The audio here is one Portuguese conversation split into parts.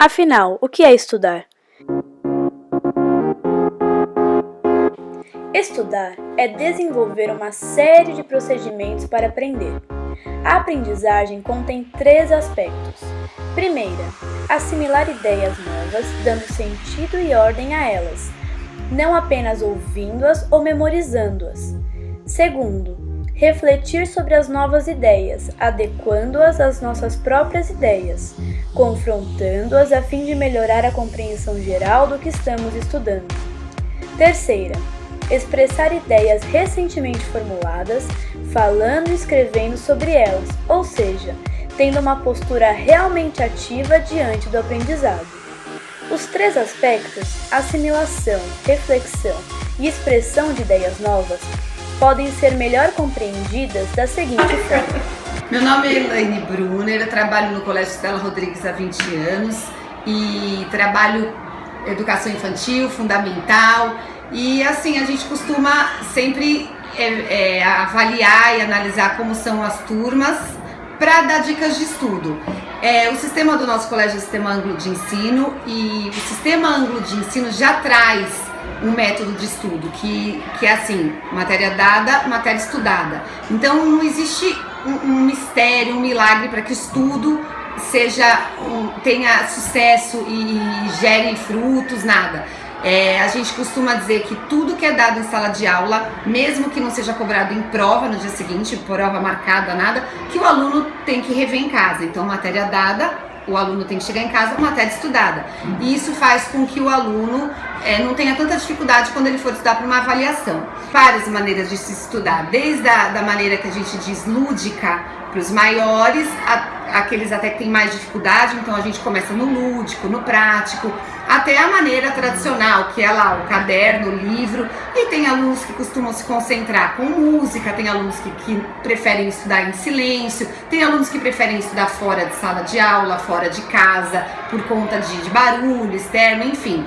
Afinal, o que é estudar? Estudar é desenvolver uma série de procedimentos para aprender. A aprendizagem contém 3 aspectos. Primeira, assimilar ideias novas, dando sentido e ordem a elas, não apenas ouvindo-as ou memorizando-as. Segundo, refletir sobre as novas ideias, adequando-as às nossas próprias ideias, confrontando-as a fim de melhorar a compreensão geral do que estamos estudando. Terceira, expressar ideias recentemente formuladas, falando e escrevendo sobre elas, ou seja, tendo uma postura realmente ativa diante do aprendizado. Os 3 aspectos, assimilação, reflexão e expressão de ideias novas, podem ser melhor compreendidas da seguinte forma. Meu nome é Elaine Brunner, eu trabalho no Colégio Stella Rodrigues há 20 anos e trabalho educação infantil, fundamental e assim a gente costuma sempre avaliar e analisar como são as turmas para dar dicas de estudo. O sistema do nosso colégio é o sistema Ângulo de Ensino e o sistema Ângulo de Ensino já traz um método de estudo que é assim, matéria dada, matéria estudada. Então não existe um mistério, um milagre para que o estudo tenha sucesso e gere frutos, nada. A gente costuma dizer que tudo que é dado em sala de aula, mesmo que não seja cobrado em prova no dia seguinte, prova marcada, nada, que o aluno tem que rever em casa. Então, matéria dada, o aluno tem que chegar em casa com matéria estudada. E isso faz com que o aluno não tenha tanta dificuldade quando ele for estudar para uma avaliação. Várias maneiras de se estudar, desde da maneira que a gente diz lúdica para os maiores, aqueles até que têm mais dificuldade, então a gente começa no lúdico, no prático, até a maneira tradicional, que é lá o caderno, o livro, e tem alunos que costumam se concentrar com música, tem alunos que preferem estudar em silêncio, tem alunos que preferem estudar fora de sala de aula, fora de casa, por conta de barulho externo, enfim.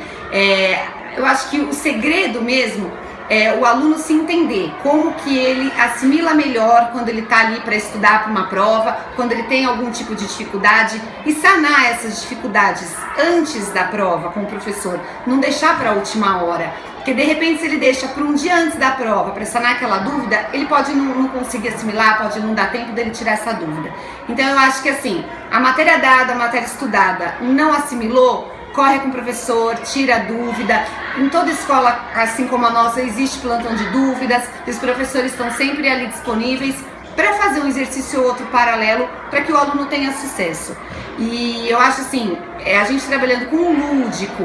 Eu acho que o segredo mesmo é o aluno se entender como que ele assimila melhor quando ele está ali para estudar para uma prova, quando ele tem algum tipo de dificuldade e sanar essas dificuldades antes da prova com o professor, não deixar para a última hora, porque de repente se ele deixa para um dia antes da prova para sanar aquela dúvida, ele pode não conseguir assimilar, pode não dar tempo dele tirar essa dúvida. Então eu acho que assim, a matéria dada, a matéria estudada, não assimilou, corre com o professor, tira a dúvida. Em toda escola, assim como a nossa, existe plantão de dúvidas, e os professores estão sempre ali disponíveis para fazer um exercício ou outro paralelo para que o aluno tenha sucesso. E eu acho assim, a gente trabalhando com o lúdico,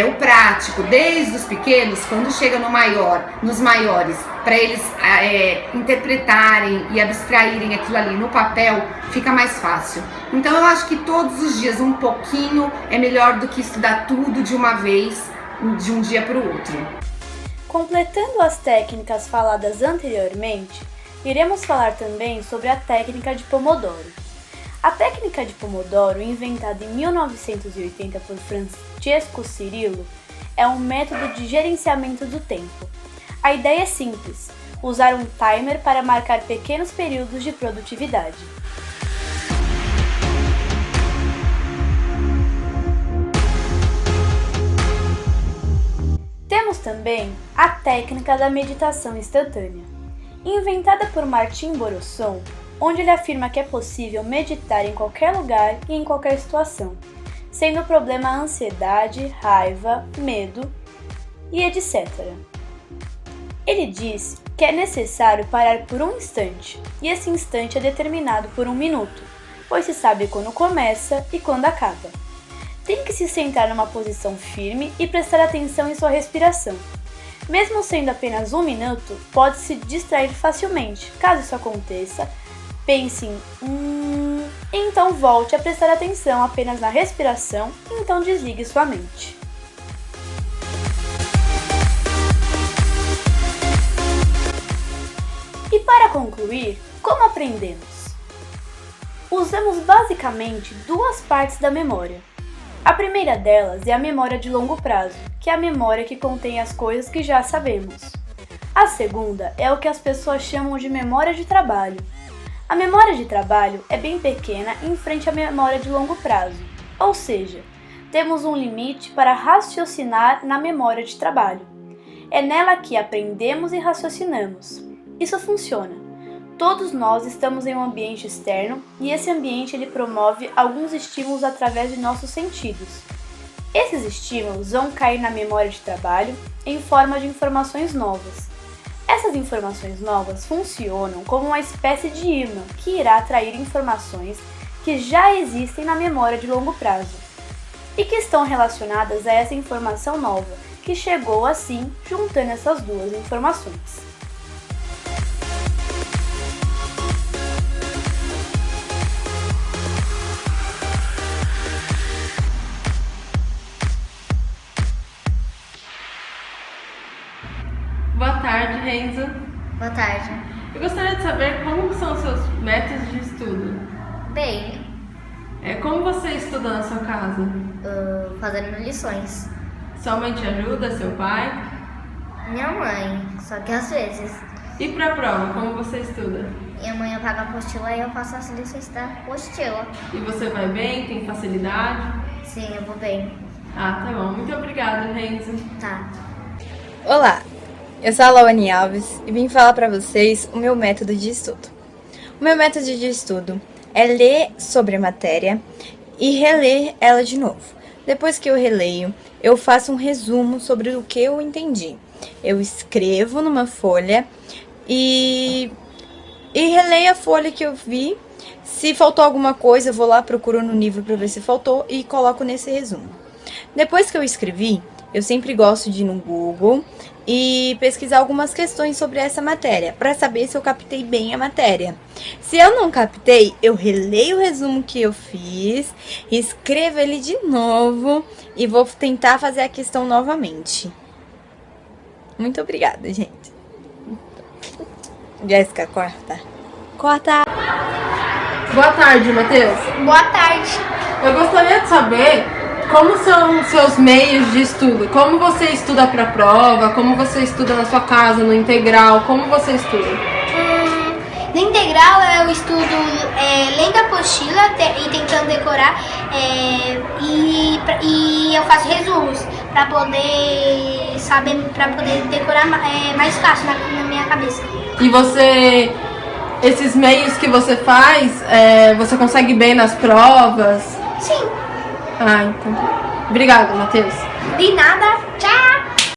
o prático, desde os pequenos, quando chega nos maiores, para eles interpretarem e abstraírem aquilo ali no papel, fica mais fácil. Então eu acho que todos os dias um pouquinho é melhor do que estudar tudo de uma vez, de um dia para o outro. Completando as técnicas faladas anteriormente, iremos falar também sobre a técnica de Pomodoro. A técnica de Pomodoro, inventada em 1980 por Francesco Cirillo, é um método de gerenciamento do tempo. A ideia é simples: usar um timer para marcar pequenos períodos de produtividade. Temos também a técnica da meditação instantânea. Inventada por Martin Borosson, onde ele afirma que é possível meditar em qualquer lugar e em qualquer situação, sendo o problema a ansiedade, raiva, medo e etc. Ele diz que é necessário parar por um instante, e esse instante é determinado por 1 minuto, pois se sabe quando começa e quando acaba. Tem que se sentar numa posição firme e prestar atenção em sua respiração. Mesmo sendo apenas 1 minuto, pode se distrair facilmente. Caso isso aconteça, pense em então volte a prestar atenção apenas na respiração e então desligue sua mente. E para concluir, como aprendemos? Usamos basicamente 2 partes da memória. A primeira delas é a memória de longo prazo, que é a memória que contém as coisas que já sabemos. A segunda é o que as pessoas chamam de memória de trabalho. A memória de trabalho é bem pequena em frente à memória de longo prazo, ou seja, temos um limite para raciocinar na memória de trabalho. É nela que aprendemos e raciocinamos. Isso funciona. Todos nós estamos em um ambiente externo e esse ambiente ele promove alguns estímulos através de nossos sentidos. Esses estímulos vão cair na memória de trabalho em forma de informações novas. Essas informações novas funcionam como uma espécie de imã que irá atrair informações que já existem na memória de longo prazo e que estão relacionadas a essa informação nova, que chegou assim juntando essas duas informações. Boa tarde, Renzo. Boa tarde. Eu gostaria de saber como são os seus métodos de estudo. Bem, Como você estuda na sua casa? fazendo lições. Sua mãe te ajuda, seu pai? Minha mãe, só que às vezes. E pra prova, como você estuda? Minha mãe apaga a apostila e eu faço as lições da apostila. E você vai bem? Tem facilidade? Sim, eu vou bem. Ah, tá bom. Muito obrigada, Renzo. Tá. Olá, eu sou a Lawane Alves e vim falar para vocês o meu método de estudo. O meu método de estudo é ler sobre a matéria e reler ela de novo. Depois que eu releio, eu faço um resumo sobre o que eu entendi. Eu escrevo numa folha e releio a folha que eu vi. Se faltou alguma coisa, eu vou lá, procuro no livro para ver se faltou e coloco nesse resumo. Depois que eu escrevi, eu sempre gosto de ir no Google e pesquisar algumas questões sobre essa matéria, para saber se eu captei bem a matéria. Se eu não captei, eu releio o resumo que eu fiz, escrevo ele de novo e vou tentar fazer a questão novamente. Muito obrigada, gente. Jéssica, corta. Corta! Boa tarde, Matheus. Boa tarde. Eu gostaria de saber como são os seus meios de estudo. Como você estuda para prova? Como você estuda na sua casa, no integral? Como você estuda? No integral eu estudo lendo a apostila e tentando decorar e eu faço resumos para poder saber, para poder decorar mais fácil na minha cabeça. E você, esses meios que você faz, você consegue bem nas provas? Sim. Ah, então. Obrigada, Matheus. De nada. Tchau.